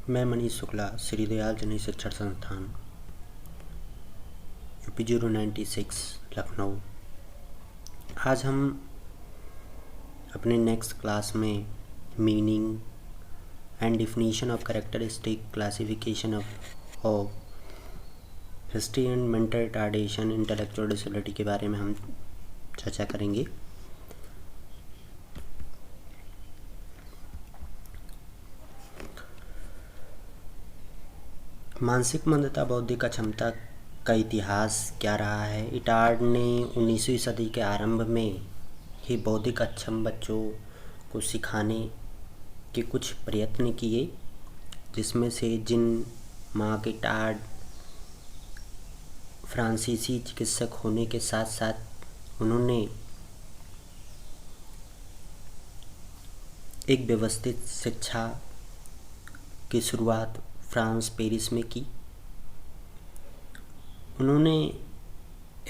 मैं मनीष शुक्ला, श्री दयाल जन शिक्षण संस्थान यूपी 096 लखनऊ। आज हम अपने नेक्स्ट क्लास में meaning and definition of characteristic classification of history and mental retardation intellectual disability के बारे में हम चर्चा करेंगे। मानसिक मंदता बौद्धिक अक्षमता का इतिहास क्या रहा है। इटार्ड ने 19वीं सदी के आरंभ में ही बौद्धिक अक्षम बच्चों को सिखाने के कुछ प्रयत्न किए, जिसमें से जीन मार्क इटार्ड फ्रांसीसी चिकित्सक होने के साथ साथ उन्होंने एक व्यवस्थित शिक्षा की शुरुआत फ्रांस पेरिस में की। उन्होंने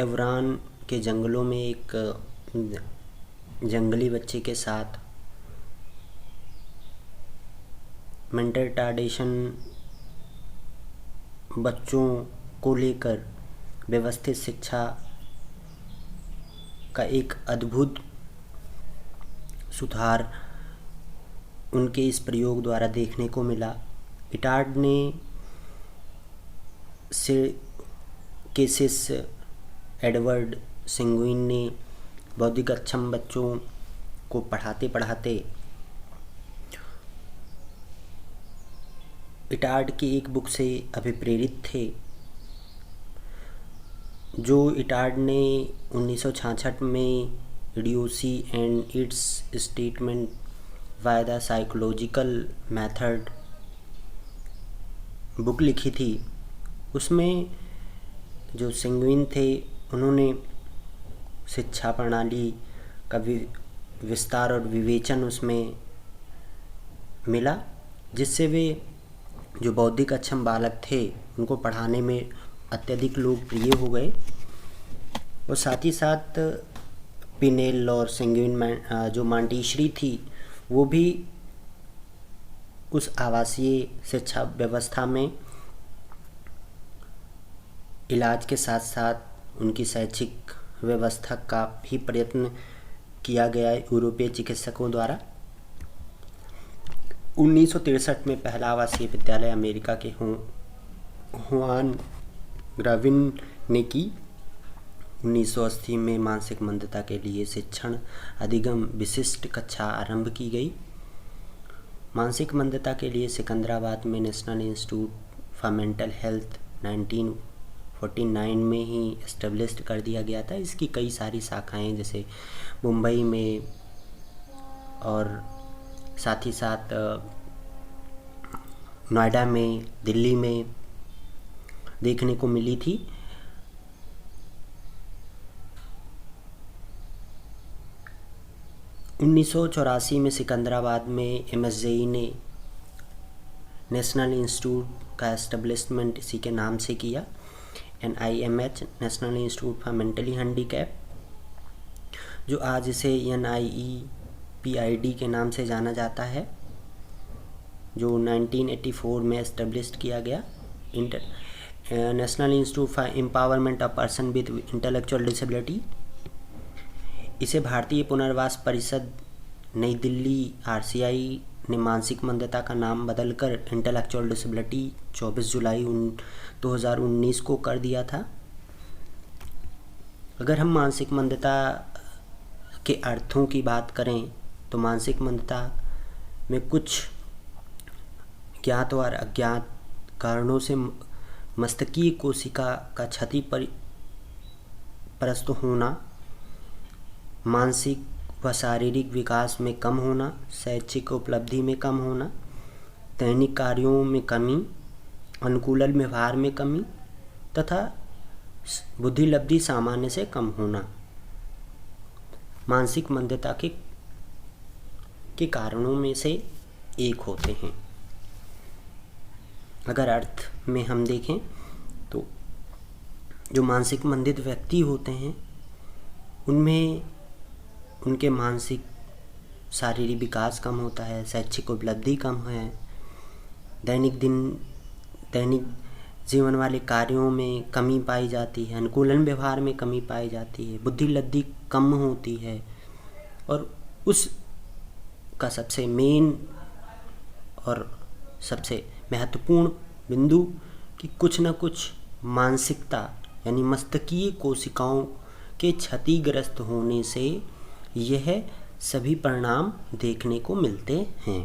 एवरान के जंगलों में एक जंगली बच्चे के साथ मेंटल रिटार्डेशन बच्चों को लेकर व्यवस्थित शिक्षा का एक अद्भुत सुधार उनके इस प्रयोग द्वारा देखने को मिला। इटार्ड ने के शिष्य एडवर्ड सेंगुइन ने बौद्धिक अक्षम बच्चों को पढ़ाते पढ़ाते इटार्ड की एक बुक से अभिप्रेरित थे, जो इटार्ड ने 1966 में idiocy and its statement by the psychological method book लिखी थी। उसमें जो सेंगुइन थे उन्होंने शिक्षा प्रणाली का विस्तार और विवेचन उसमें मिला, जिससे वे जो बौद्धिक अक्षम बालक थे उनको पढ़ाने में अत्यधिक लोकप्रिय हो गए। और साथ ही साथ पिनेल और सेंगुइन जो मांटीश्री थी वो भी उस आवासीय शिक्षा व्यवस्था में इलाज के साथ साथ उनकी शैक्षिक व्यवस्था का भी प्रयत्न किया गया यूरोपीय चिकित्सकों द्वारा। 1963 में पहला आवासीय विद्यालय अमेरिका के हुआन ग्राविन ने की। 1980 में मानसिक मंदता के लिए शिक्षण अधिगम विशिष्ट कक्षा आरंभ की गई। मानसिक मंदता के लिए सिकंदराबाद में national institute for mental health 1949 में ही एस्टेब्लिश्ड कर दिया गया था। इसकी कई सारी शाखाएं जैसे मुंबई में और साथ ही साथ नोएडा में, दिल्ली में देखने को मिली थी। उन्नीस में सिकंदराबाद में MSJE ने नेशनल इंस्टीट्यूट का एस्टेब्लिशमेंट इसी के नाम से किया। NIMH national institute for mentally handicap, जो आज इसे NIEPID के नाम से जाना जाता है, जो 1984 में एस्टेब्लिश्ड किया गया। National institute for empowerment of person with intellectual disability, इसे भारतीय पुनर्वास परिषद नई दिल्ली RCI ने मानसिक मंदता का नाम बदलकर इंटेलेक्चुअल डिसेबिलिटी 24 जुलाई 2019 को कर दिया था। अगर हम मानसिक मंदता के अर्थों की बात करें तो मानसिक मंदता में कुछ ज्ञात और अज्ञात कारणों से मस्तिष्कीय कोशिका का क्षतिग्रस्त होना, मानसिक व शारीरिक विकास में कम होना, शैक्षिक उपलब्धि में कम होना, दैनिक कार्यों में कमी, अनुकूल व्यवहार में कमी तथा बुद्धिलब्धि सामान्य से कम होना मानसिक मंदता के कारणों में से एक होते हैं। अगर अर्थ में हम देखें तो जो मानसिक मंदित व्यक्ति होते हैं उनमें उनके मानसिक शारीरिक विकास कम होता है, शैक्षिक उपलब्धि कम है, दैनिक जीवन वाले कार्यों में कमी पाई जाती है, अनुकूलन व्यवहार में कमी पाई जाती है, बुद्धि लब्धि कम होती है। और उस का सबसे मेन और सबसे महत्वपूर्ण बिंदु कि कुछ न कुछ मानसिकता यानी मस्तिष्कीय कोशिकाओं के क्षतिग्रस्त होने से यह सभी परिणाम देखने को मिलते हैं।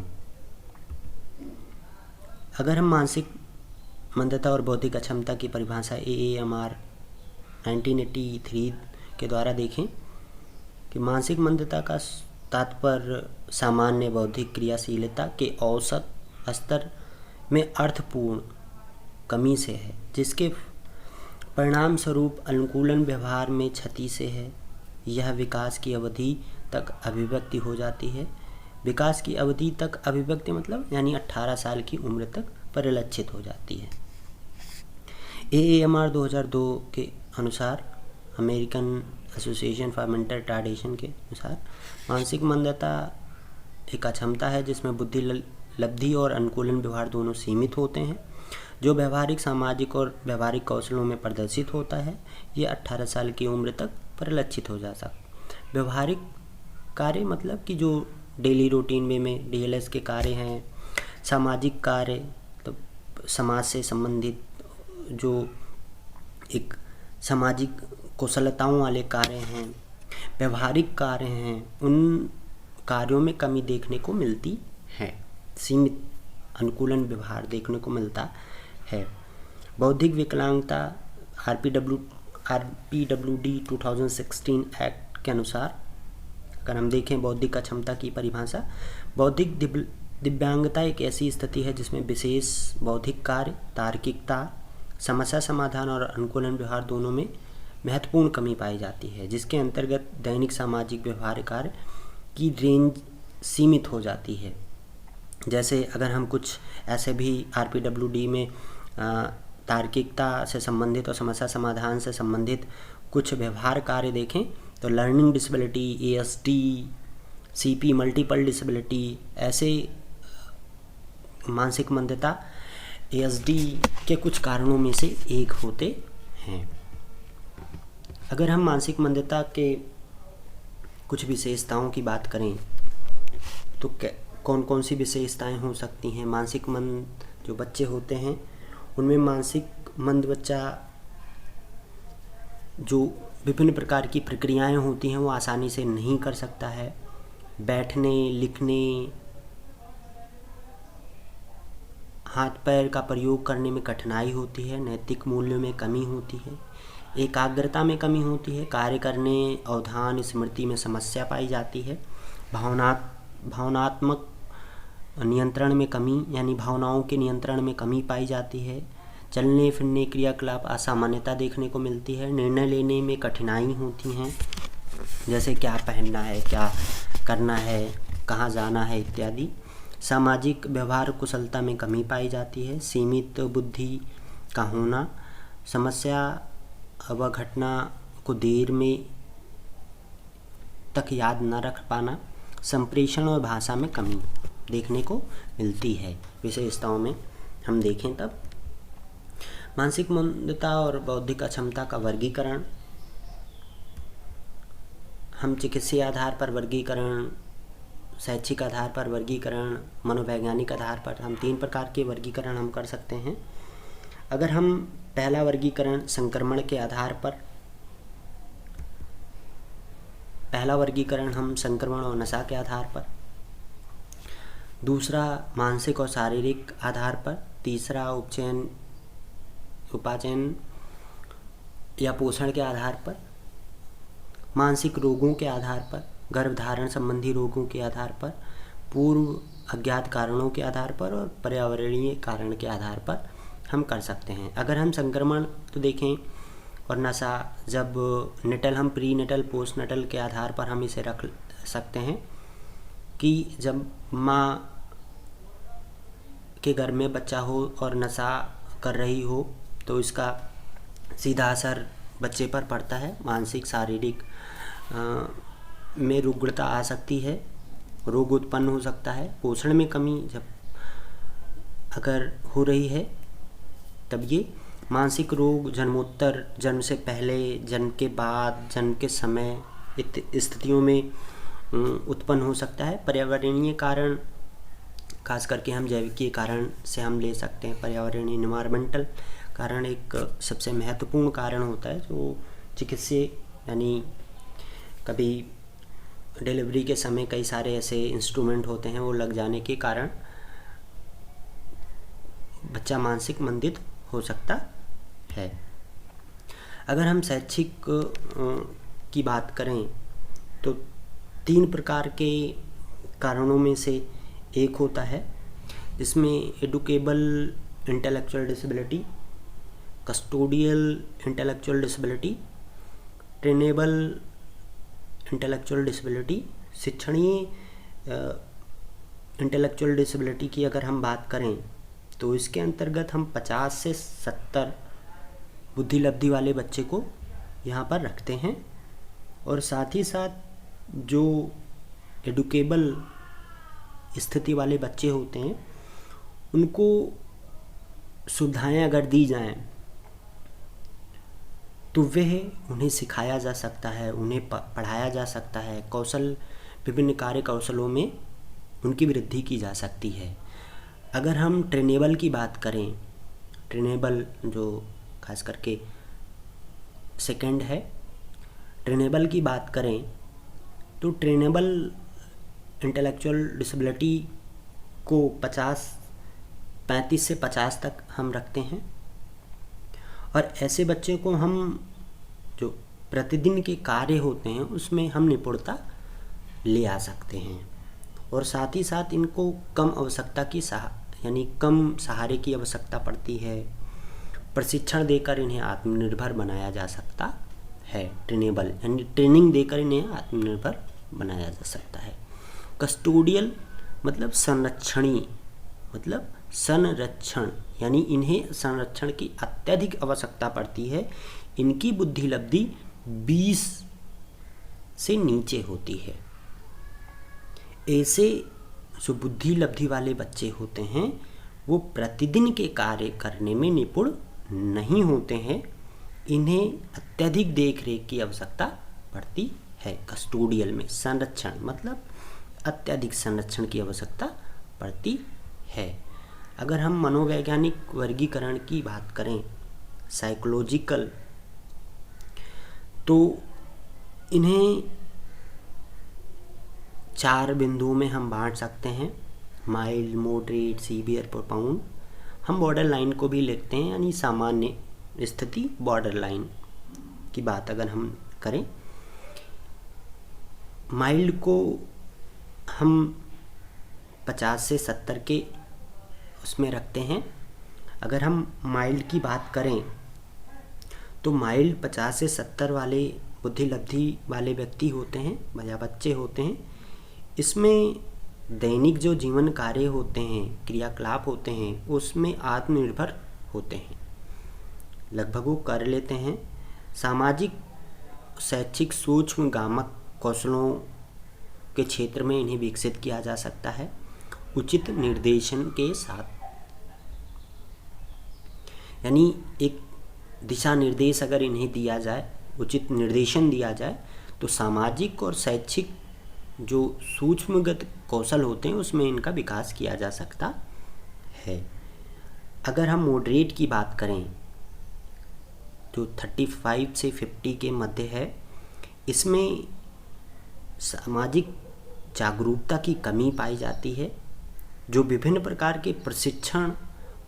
अगर हम मानसिक मंदता और बौद्धिक अक्षमता की परिभाषा AAMR 1983 के द्वारा देखें कि मानसिक मंदता का तात्पर्य सामान्य बौद्धिक क्रियाशीलता के औसत स्तर में अर्थपूर्ण कमी से है, जिसके परिणाम स्वरूप अनुकूलन व्यवहार में क्षति से है। यह विकास की अवधि तक अभिव्यक्ति हो जाती है। विकास की अवधि तक अभिव्यक्ति मतलब यानी 18 साल की उम्र तक परिलक्षित हो जाती है। AAMR 2002 के अनुसार, American association for mental retardation के अनुसार, मानसिक मंदता एक अक्षमता है जिसमें बुद्धि लब्धि और अनुकूलन व्यवहार दोनों सीमित होते हैं, जो व्यवहारिक, सामाजिक और व्यवहारिक कौशलों में प्रदर्शित होता है। ये 18 साल की उम्र तक परिलक्षित हो जाता है। व्यवहारिक कार्य मतलब कि जो डेली रूटीन में DLS के कार्य हैं, सामाजिक कार्य तो समाज से संबंधित जो एक सामाजिक कुशलताओं वाले कार्य हैं, व्यवहारिक कार्य हैं, उन कार्यों में कमी देखने को मिलती है। सीमित अनुकूलन व्यवहार देखने को मिलता है। बौद्धिक विकलांगता RPWD 2016 एक्ट के अनुसार अगर हम देखें बौद्धिक अक्षमता की परिभाषा, बौद्धिक दिव्यांगता एक ऐसी स्थिति है जिसमें विशेष बौद्धिक कार्य, तार्किकता, समस्या समाधान और अनुकूलन व्यवहार दोनों में महत्वपूर्ण कमी पाई जाती है, जिसके अंतर्गत दैनिक सामाजिक व्यवहार कार्य की रेंज सीमित हो जाती है। जैसे अगर हम कुछ ऐसे भी RPWD में तार्किकता से संबंधित और समस्या समाधान से संबंधित कुछ व्यवहार कार्य देखें तो learning disability, ASD, CP, multiple disability, ऐसे मानसिक मंदता ASD के कुछ कारणों में से एक होते हैं। अगर हम मानसिक मंदता के कुछ विशेषताओं की बात करें तो कौन कौन सी विशेषताएं हो सकती हैं। मानसिक मंद जो बच्चे होते हैं उनमें मानसिक मंद बच्चा जो विभिन्न प्रकार की प्रक्रियाएं होती हैं वो आसानी से नहीं कर सकता है। बैठने, लिखने, हाथ पैर का प्रयोग करने में कठिनाई होती है। नैतिक मूल्यों में कमी होती है। एकाग्रता में कमी होती है। कार्य करने, अवधान, स्मृति में समस्या पाई जाती है। भावनात्मक नियंत्रण में कमी यानी भावनाओं के नियंत्रण में कमी पाई जाती है। चलने फिरने क्रियाकलाप असामान्यता देखने को मिलती है। निर्णय लेने में कठिनाई होती हैं, जैसे क्या पहनना है, क्या करना है, कहाँ जाना है इत्यादि। सामाजिक व्यवहार कुशलता में कमी पाई जाती है। सीमित बुद्धि का होना, समस्या व घटना को देर में तक याद न रख पाना, संप्रेषण और भाषा में कमी देखने को मिलती है। विशेषताओं में हम देखें तब मानसिक मंदता और बौद्धिक अक्षमता का वर्गीकरण हम चिकित्सीय आधार पर वर्गीकरण, शैक्षिक आधार पर वर्गीकरण, मनोवैज्ञानिक आधार पर हम 3 प्रकार के वर्गीकरण हम कर सकते हैं। अगर हम पहला वर्गीकरण संक्रमण के आधार पर, पहला वर्गीकरण हम संक्रमण और नशा के आधार पर, दूसरा मानसिक और शारीरिक आधार पर, तीसरा उपाचयन या पोषण के आधार पर, मानसिक रोगों के आधार पर, गर्भधारण संबंधी रोगों के आधार पर, पूर्व अज्ञात कारणों के आधार पर और पर्यावरणीय कारण के आधार पर हम कर सकते हैं। अगर हम संक्रमण तो देखें और नशा, जब नेटल हम प्री नेटल पोस्ट नेटल के आधार पर हम इसे रख सकते हैं कि जब माँ के घर में बच्चा हो और नशा कर रही हो तो इसका सीधा असर बच्चे पर पड़ता है। मानसिक शारीरिक में रुग्णता आ सकती है, रोग उत्पन्न हो सकता है। पोषण में कमी, जब अगर हो रही है तब ये मानसिक रोग जन्मोत्तर, जन्म से पहले, जन्म के बाद, जन्म के समय स्थितियों में उत्पन्न हो सकता है। पर्यावरणीय कारण, खास करके हम जैविकीय कारण से हम ले सकते हैं। पर्यावरणीय इन्वायरमेंटल कारण एक सबसे महत्वपूर्ण कारण होता है, जो चिकित्सीय यानी कभी डिलीवरी के समय कई सारे ऐसे इंस्ट्रूमेंट होते हैं, वो लग जाने के कारण बच्चा मानसिक मंदित हो सकता है। अगर हम शैक्षिक की बात करें तो 3 प्रकार के कारणों में से एक होता है, जिसमें educable intellectual disability, custodial intellectual disability, trainable intellectual disability, शिक्षणीय इंटेलेक्चुअल डिसेबिलिटी की अगर हम बात करें तो इसके अंतर्गत हम 50 से 70 बुद्धि लब्धि वाले बच्चे को यहाँ पर रखते हैं। और साथ ही साथ जो एडुकेबल स्थिति वाले बच्चे होते हैं उनको सुविधाएं अगर दी जाएं तो वह उन्हें सिखाया जा सकता है, उन्हें पढ़ाया जा सकता है, विभिन्न कार्य कौशलों में उनकी वृद्धि की जा सकती है। अगर हम ट्रेनेबल की बात करें, ट्रेनेबल जो खास करके सेकंड है, ट्रेनेबल की बात करें तो ट्रेनेबल इंटेलेक्चुअल डिसेबिलिटी को 35 से 50 तक हम रखते हैं। और ऐसे बच्चे को हम जो प्रतिदिन के कार्य होते हैं उसमें हम निपुणता ले आ सकते हैं। और साथ ही साथ इनको कम आवश्यकता की यानी कम सहारे की आवश्यकता पड़ती है। प्रशिक्षण देकर इन्हें आत्मनिर्भर बनाया जा सकता है। ट्रेनेबल यानी ट्रेनिंग देकर इन्हें आत्मनिर्भर बनाया जा सकता है। कस्टोडियल मतलब संरक्षणी, मतलब संरक्षण, यानी इन्हें संरक्षण की अत्यधिक आवश्यकता पड़ती है। इनकी बुद्धि लब्धि 20 से नीचे होती है। ऐसे जो बुद्धि लब्धि वाले बच्चे होते हैं वो प्रतिदिन के कार्य करने में निपुण नहीं होते हैं, इन्हें अत्यधिक देख रेख की आवश्यकता पड़ती है। कस्टोडियल में संरक्षण मतलब अत्यधिक संरक्षण की आवश्यकता पड़ती है। अगर हम मनोवैज्ञानिक वर्गीकरण की बात करें, साइकोलॉजिकल, तो इन्हें 4 बिंदुओं में हम बांट सकते हैं, माइल्ड, मॉडरेट, सीवियर, प्रोफाउंड। हम बॉर्डर लाइन को भी लिखते हैं, यानी सामान्य स्थिति, बॉर्डर लाइन की बात अगर हम करें। माइल्ड को हम 50 से 70 के उसमें रखते हैं। अगर हम माइल्ड की बात करें तो माइल्ड 50 से 70 वाले बुद्धि लब्धि वाले व्यक्ति होते हैं या बच्चे होते हैं। इसमें दैनिक जो जीवन कार्य होते हैं, क्रियाकलाप होते हैं, उसमें आत्मनिर्भर होते हैं, लगभग वो कर लेते हैं। सामाजिक, शैक्षिक, सूक्ष्म गामक कौशलों के क्षेत्र में इन्हें विकसित किया जा सकता है उचित निर्देशन के साथ। यानी एक दिशा निर्देश अगर इन्हें दिया जाए, उचित निर्देशन दिया जाए, तो सामाजिक और शैक्षिक जो सूक्ष्मगत कौशल होते हैं उसमें इनका विकास किया जा सकता है। अगर हम मॉडरेट की बात करें जो 35 से 50 के मध्य है, इसमें सामाजिक जागरूकता की कमी पाई जाती है, जो विभिन्न प्रकार के प्रशिक्षण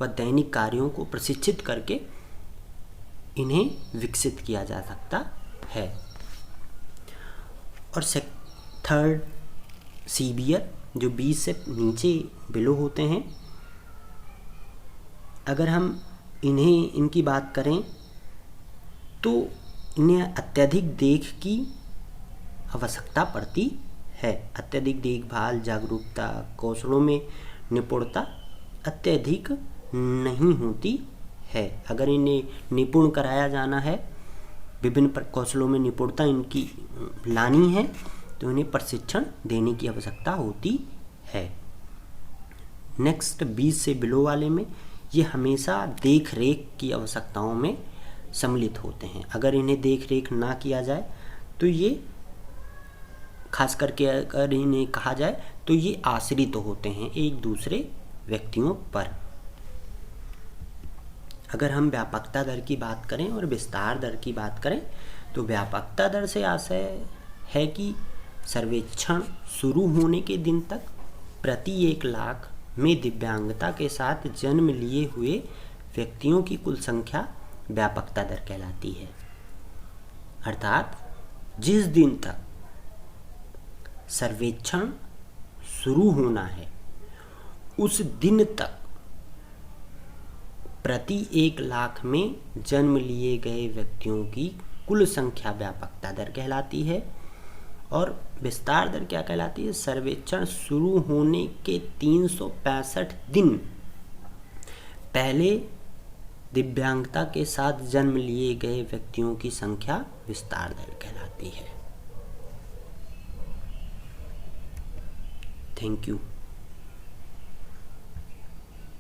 व दैनिक कार्यों को प्रशिक्षित करके इन्हें विकसित किया जा सकता है। और थर्ड, सीवियर, जो 20 से नीचे बिलो होते हैं। अगर हम इनकी बात करें तो इन्हें अत्यधिक देख की आवश्यकता पड़ती है। अत्यधिक देखभाल, जागरूकता, कौशलों में निपुणता अत्यधिक नहीं होती है। अगर इन्हें निपुण कराया जाना है, विभिन्न कौशलों में निपुणता इनकी लानी है, तो इन्हें प्रशिक्षण देने की आवश्यकता होती है। नेक्स्ट 20 से बिलो वाले में ये हमेशा देख रेख की आवश्यकताओं में सम्मिलित होते हैं। अगर इन्हें देख रेख ना किया जाए तो ये खास करके अगर इन्हें कहा जाए तो ये आश्रित होते हैं एक दूसरे व्यक्तियों पर। अगर हम व्यापकता दर की बात करें और विस्तार दर की बात करें तो व्यापकता दर से आशय है कि सर्वेक्षण शुरू होने के दिन तक प्रति 1 लाख में दिव्यांगता के साथ जन्म लिए हुए व्यक्तियों की कुल संख्या व्यापकता दर कहलाती है। अर्थात जिस दिन तक सर्वेक्षण शुरू होना है उस दिन तक प्रति 1 लाख में जन्म लिए गए व्यक्तियों की कुल संख्या व्यापकता दर कहलाती है। और विस्तार दर क्या कहलाती है? सर्वेक्षण शुरू होने के 365 दिन पहले दिव्यांगता के साथ जन्म लिए गए व्यक्तियों की संख्या विस्तार दर कहलाती है। Thank you.